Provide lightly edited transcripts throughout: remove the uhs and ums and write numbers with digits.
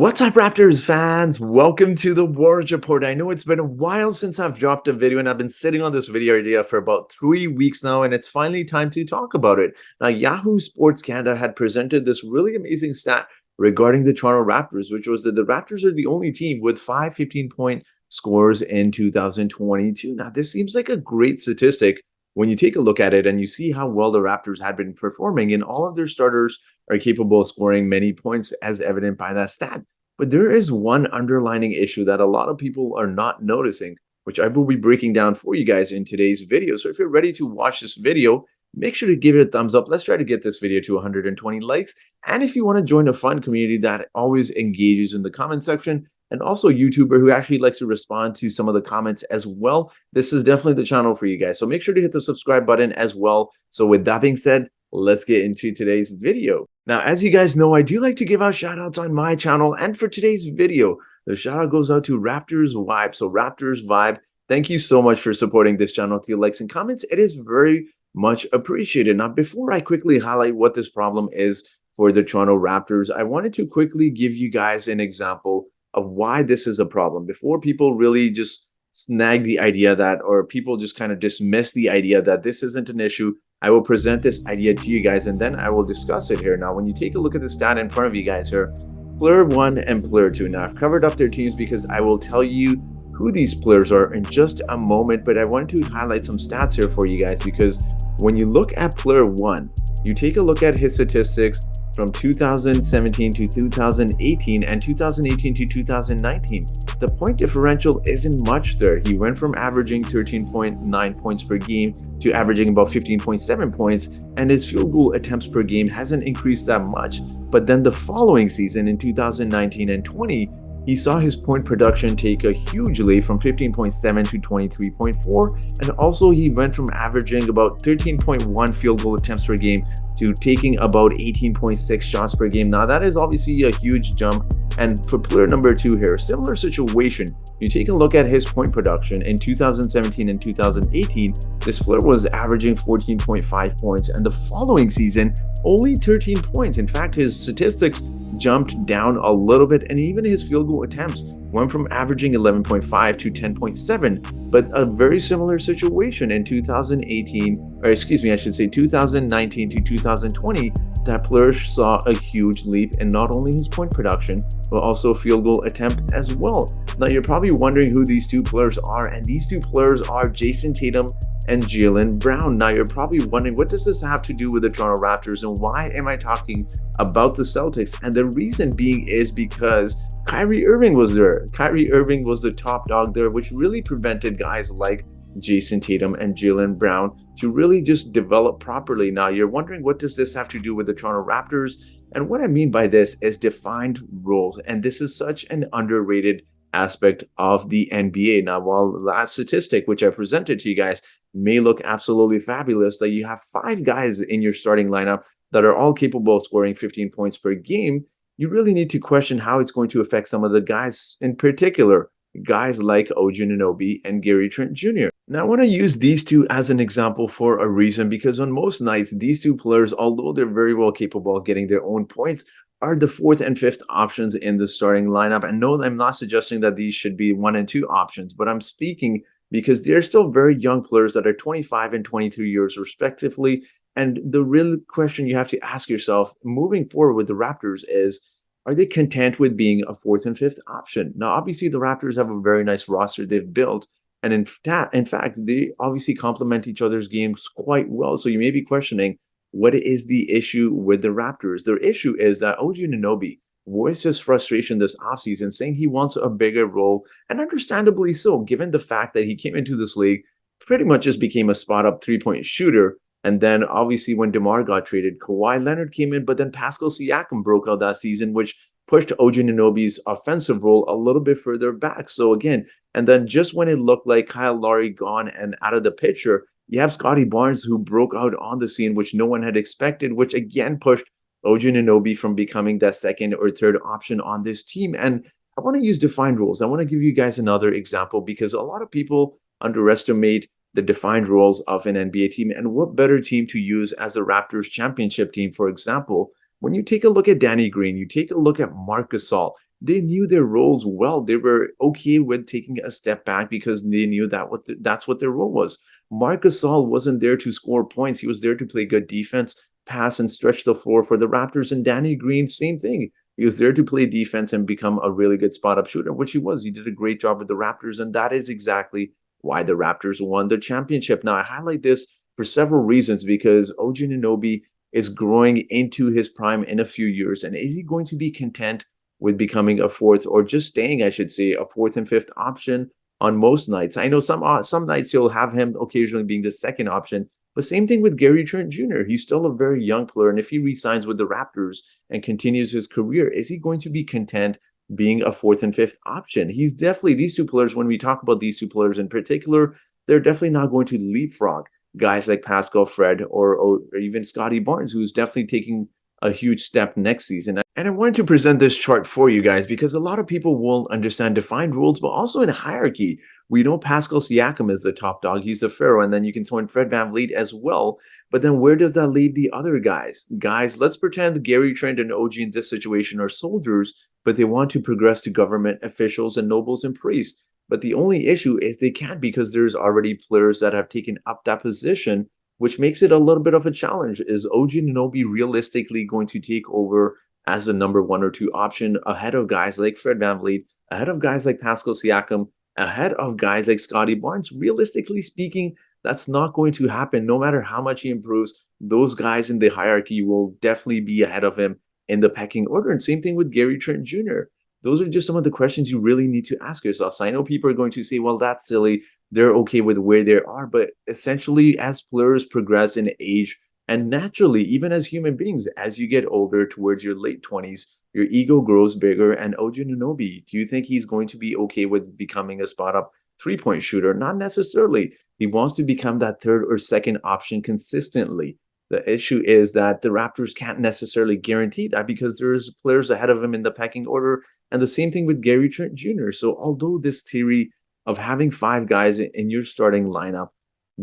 What's up, Raptors fans? Welcome to the Warriors Report. I know it's been a while since I've dropped a video, and I've been sitting on this video idea for about 3 weeks now, and it's finally time to talk about it. Now, Yahoo Sports Canada had presented this really amazing stat regarding the Toronto Raptors, which was that the Raptors are the only team with 5 15-point scores in 2022. Now, this seems like a great statistic when you take a look at it and you see how well the Raptors had been performing, and all of their starters are capable of scoring many points, as evident by that stat. But there is one underlining issue that a lot of people are not noticing, which I will be breaking down for you guys in today's video. So if you're ready to watch this video, make sure to give it a thumbs up. Let's try to get this video to 120 likes. And if you want to join a fun community that always engages in the comment section, and also a YouTuber who actually likes to respond to some of the comments as well, this is definitely the channel for you guys. So make sure to hit the subscribe button as well. So with that being said, let's get into today's video. Now, as you guys know, I do like to give out shout outs on my channel. And for today's video, the shout out goes out to Raptors Vibe. So Raptors Vibe, thank you so much for supporting this channel with your likes and comments. It is very much appreciated. Now, before I quickly highlight what this problem is for the Toronto Raptors, I wanted to quickly give you guys an example of why this is a problem before people really just snag the idea that, or people just kind of dismiss the idea that this isn't an issue. I will present this idea to you guys and then I will discuss it here. Now, when you take a look at the stat in front of you guys here, player 1 and player 2. Now, I've covered up their teams because I will tell you who these players are in just a moment, but I wanted to highlight some stats here for you guys because when you look at player 1, you take a look at his statistics from 2017 to 2018 and 2018 to 2019. The point differential isn't much there. He went from averaging 13.9 points per game to averaging about 15.7 points, and his field goal attempts per game hasn't increased that much. But then the following season in 2019 and 20, he saw his point production take a huge leap from 15.7 to 23.4, and also he went from averaging about 13.1 field goal attempts per game to taking about 18.6 shots per game. Now, that is obviously a huge jump. And for player number 2 here, similar situation. You take a look at his point production in 2017 and 2018, this player was averaging 14.5 points, and the following season, only 13 points. In fact, his statistics jumped down a little bit, and even his field goal attempts went from averaging 11.5 to 10.7. But a very similar situation in 2018, or excuse me, I should say 2019 to 2020, that player saw a huge leap in not only his point production, but also field goal attempt as well. Now, you're probably wondering who these two players are, and these two players are Jason Tatum and Jaylen Brown. Now, you're probably wondering, what does this have to do with the Toronto Raptors, and why am I talking about the Celtics? And the reason being is because Kyrie Irving was there. Kyrie Irving was the top dog there, which really prevented guys like Jason Tatum and Jaylen Brown to really just develop properly. Now, you're wondering, what does this have to do with the Toronto Raptors? And what I mean by this is defined roles. And this is such an underrated aspect of the NBA. Now, while that statistic, which I presented to you guys, may look absolutely fabulous, that you have 5 guys in your starting lineup that are all capable of scoring 15 points per game, you really need to question how it's going to affect some of the guys, in particular, guys like OG Anunoby and Gary Trent Jr. Now, I want to use these two as an example for a reason, because on most nights, these two players, although they're very well capable of getting their own points, are the 4th and 5th options in the starting lineup. And no, I'm not suggesting that these should be 1 and 2 options, but I'm speaking because they're still very young players that are 25 and 23 years respectively. And the real question you have to ask yourself moving forward with the Raptors is, are they content with being a 4th and 5th option? Now, obviously, the Raptors have a very nice roster they've built. And in fact, they obviously complement each other's games quite well. So you may be questioning, what is the issue with the Raptors? Their issue is that OG Anunoby voiced his frustration this offseason, saying he wants a bigger role, and understandably so, given the fact that he came into this league, pretty much just became a spot-up 3-point shooter. And then obviously when DeMar got traded, Kawhi Leonard came in, but then Pascal Siakam broke out that season, which pushed OG Anunoby's offensive role a little bit further back. So again, and then just when it looked like Kyle Lowry gone and out of the picture, you have Scotty Barnes, who broke out on the scene, which no one had expected, which again pushed OG Anunoby from becoming that 2nd or 3rd option on this team. And I want to use defined roles. I want to give you guys another example, because a lot of people underestimate the defined roles of an NBA team, and what better team to use as the Raptors championship team. For example, when you take a look at Danny Green, you take a look at Marc Gasol, they knew their roles well. They were okay with taking a step back because they knew that that's what their role was. Marc Gasol wasn't there to score points. He was there to play good defense, pass, and stretch the floor for the Raptors. And Danny Green, same thing. He was there to play defense and become a really good spot up shooter, which he was. He did a great job with the Raptors, and that is exactly why the Raptors won the championship. Now, I highlight this for several reasons because OG Anunoby is growing into his prime in a few years. And is he going to be content with becoming a fourth, or just staying, I should say, a fourth and fifth option on most nights? I know some nights you'll have him occasionally being the second option, but same thing with Gary Trent Jr. He's still a very young player, and if he resigns with the Raptors and continues his career, is he going to be content being a fourth and fifth option? He's definitely, these two players, when we talk about these two players in particular, they're definitely not going to leapfrog guys like Pascal Fred or even Scotty Barnes, who's definitely taking a huge step next season. And I wanted to present this chart for you guys because a lot of people will understand defined rules, but also in hierarchy. We know Pascal Siakam is the top dog. He's the pharaoh. And then you can throw in Fred VanVleet as well. But then where does that leave the other guys? Guys, let's pretend Gary Trent and OG in this situation are soldiers, but they want to progress to government officials and nobles and priests. But the only issue is they can't because there's already players that have taken up that position, which makes it a little bit of a challenge. Is OG Anunoby realistically going to take over as the number one or two option ahead of guys like Fred VanVleet, ahead of guys like Pascal Siakam, ahead of guys like Scotty Barnes? Realistically speaking, that's not going to happen. No matter how much he improves, those guys in the hierarchy will definitely be ahead of him in the pecking order. And same thing with Gary Trent Jr. Those are just some of the questions you really need to ask yourself. So I know people are going to say, well, that's silly. They're okay with where they are. But essentially, as players progress in age, and naturally, even as human beings, as you get older towards your late 20s, your ego grows bigger. And OG Anunoby, do you think he's going to be okay with becoming a spot up three-point shooter? Not necessarily. He wants to become that third or second option consistently. The issue is that the Raptors can't necessarily guarantee that because there's players ahead of him in the pecking order. And the same thing with Gary Trent Jr. So although this theory of having five guys in your starting lineup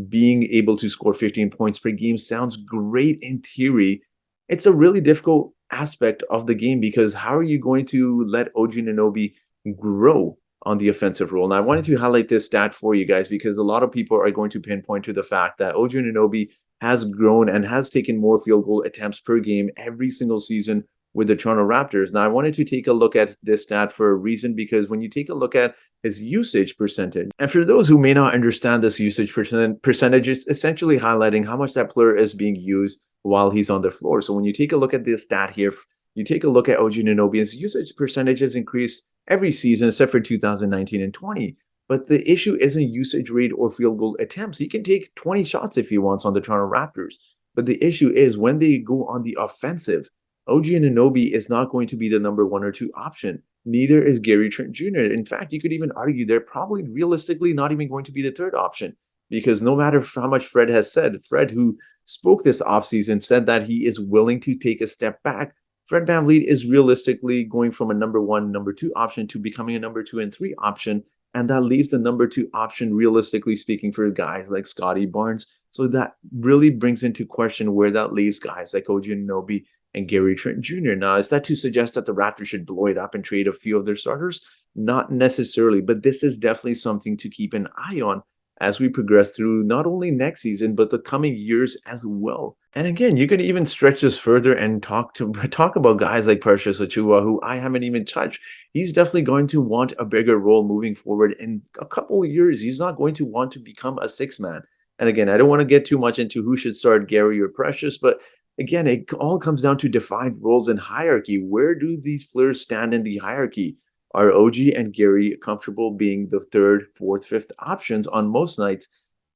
being able to score 15 points per game sounds great in theory, it's a really difficult aspect of the game because how are you going to let OG Anunoby grow on the offensive role? And I wanted to highlight this stat for you guys because a lot of people are going to pinpoint to the fact that OG Anunoby has grown and has taken more field goal attempts per game every single season with the Toronto Raptors. Now, I wanted to take a look at this stat for a reason because when you take a look at his usage percentage, and for those who may not understand this usage percentage, is essentially highlighting how much that player is being used while he's on the floor. So when you take a look at this stat here, you take a look at OG Anunoby, his usage percentage has increased every season except for 2019 and 20. But the issue isn't usage rate or field goal attempts. He can take 20 shots if he wants on the Toronto Raptors. But the issue is when they go on the offensive, OG Anunoby is not going to be the number one or two option. Neither is Gary Trent Jr. In fact, you could even argue they're probably realistically not even going to be the third option because no matter how much Fred has said, Fred, who spoke this offseason, said that he is willing to take a step back. Fred VanVleet is realistically going from a number one, number two option to becoming a number two and three option. And that leaves the number two option, realistically speaking, for guys like Scotty Barnes. So that really brings into question where that leaves guys like OG Anunoby and Gary Trent Jr. Now, is that to suggest that the Raptors should blow it up and trade a few of their starters? Not necessarily, but this is definitely something to keep an eye on as we progress through not only next season, but the coming years as well. And again, you can even stretch this further and talk about guys like Precious Achiuwa, who I haven't even touched. He's definitely going to want a bigger role moving forward in a couple of years. He's not going to want to become a six man. And again, I don't want to get too much into who should start, Gary or Precious, but again, it all comes down to defined roles and hierarchy. Where do these players stand in the hierarchy? Are OG and Gary comfortable being the third, fourth, fifth options on most nights?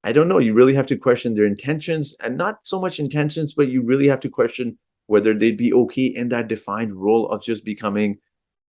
I don't know. You really have to question their intentions, and not so much intentions, but you really have to question whether they'd be okay in that defined role of just becoming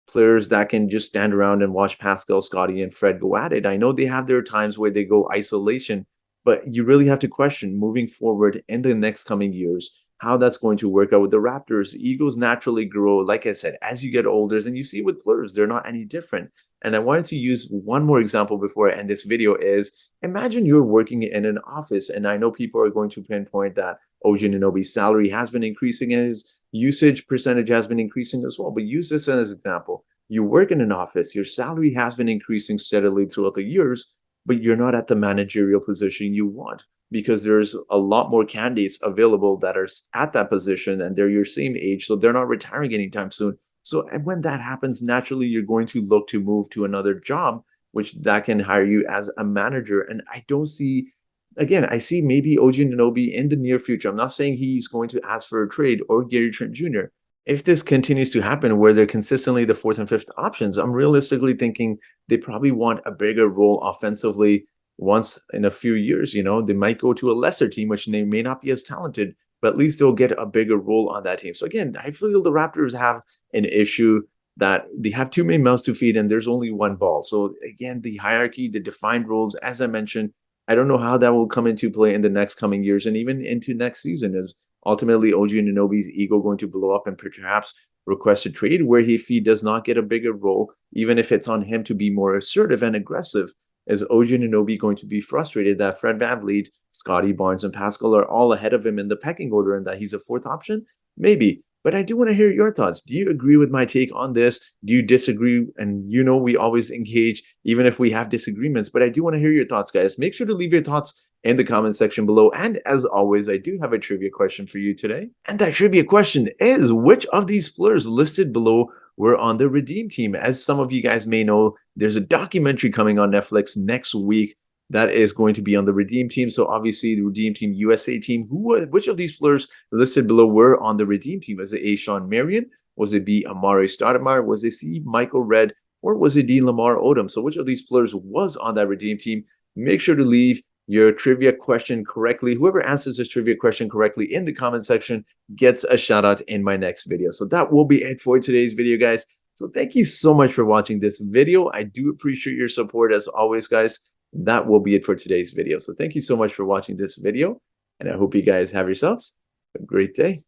players that can just stand around and watch Pascal, Scotty, and Fred go at it. I know they have their times where they go isolation, but you really have to question moving forward in the next coming years how that's going to work out with the Raptors. Egos naturally grow, like I said, as you get older, and you see with players, they're not any different. And I wanted to use one more example before I end this video is, imagine you're working in an office, and I know people are going to pinpoint that OG Anunoby's salary has been increasing and his usage percentage has been increasing as well. But use this as an example. You work in an office, your salary has been increasing steadily throughout the years, but you're not at the managerial position you want because there's a lot more candidates available that are at that position and they're your same age, so they're not retiring anytime soon. So and when that happens, naturally you're going to look to move to another job, which that can hire you as a manager. And I don't see, again, I see maybe OG Anunoby in the near future. I'm not saying he's going to ask for a trade, or Gary Trent Jr. If this continues to happen where they're consistently the fourth and fifth options, I'm realistically thinking they probably want a bigger role offensively once in a few years. They might go to a lesser team, which they may not be as talented, but at least they'll get a bigger role on that team. So again, I feel the Raptors have an issue that they have too many mouths to feed and there's only one ball. So again, the hierarchy, the defined roles, as I mentioned, I don't know how that will come into play in the next coming years and even into next season. Is ultimately OG Anunoby's ego going to blow up and perhaps request a trade where if he does not get a bigger role, even if it's on him to be more assertive and aggressive, is OG Anunoby going to be frustrated that Fred VanVleet, Scotty Barnes, and Pascal are all ahead of him in the pecking order and that he's a fourth option? Maybe. But I do want to hear your thoughts. Do you agree with my take on this? Do you disagree? And we always engage, even if we have disagreements. But I do want to hear your thoughts, guys. Make sure to leave your thoughts in the comment section below. And as always, I do have a trivia question for you today. And that trivia question is, which of these players listed below were on the Redeem Team? As some of you guys may know, there's a documentary coming on Netflix next week that is going to be on the Redeem Team. So obviously the Redeem Team USA team, which of these players listed below were on the Redeem Team? Was it A, Sean Marion? Was it B, Amari Stoudemire? Was it C, Michael Redd? Or was it D, Lamar Odom? So which of these players was on that Redeem Team? Make sure to leave your trivia question correctly. Whoever answers this trivia question correctly in the comment section gets a shout out in my next video. So that will be it for today's video, guys. So thank you so much for watching this video. I do appreciate your support as always, guys. That will be it for today's video. So thank you so much for watching this video, and I hope you guys have yourselves a great day.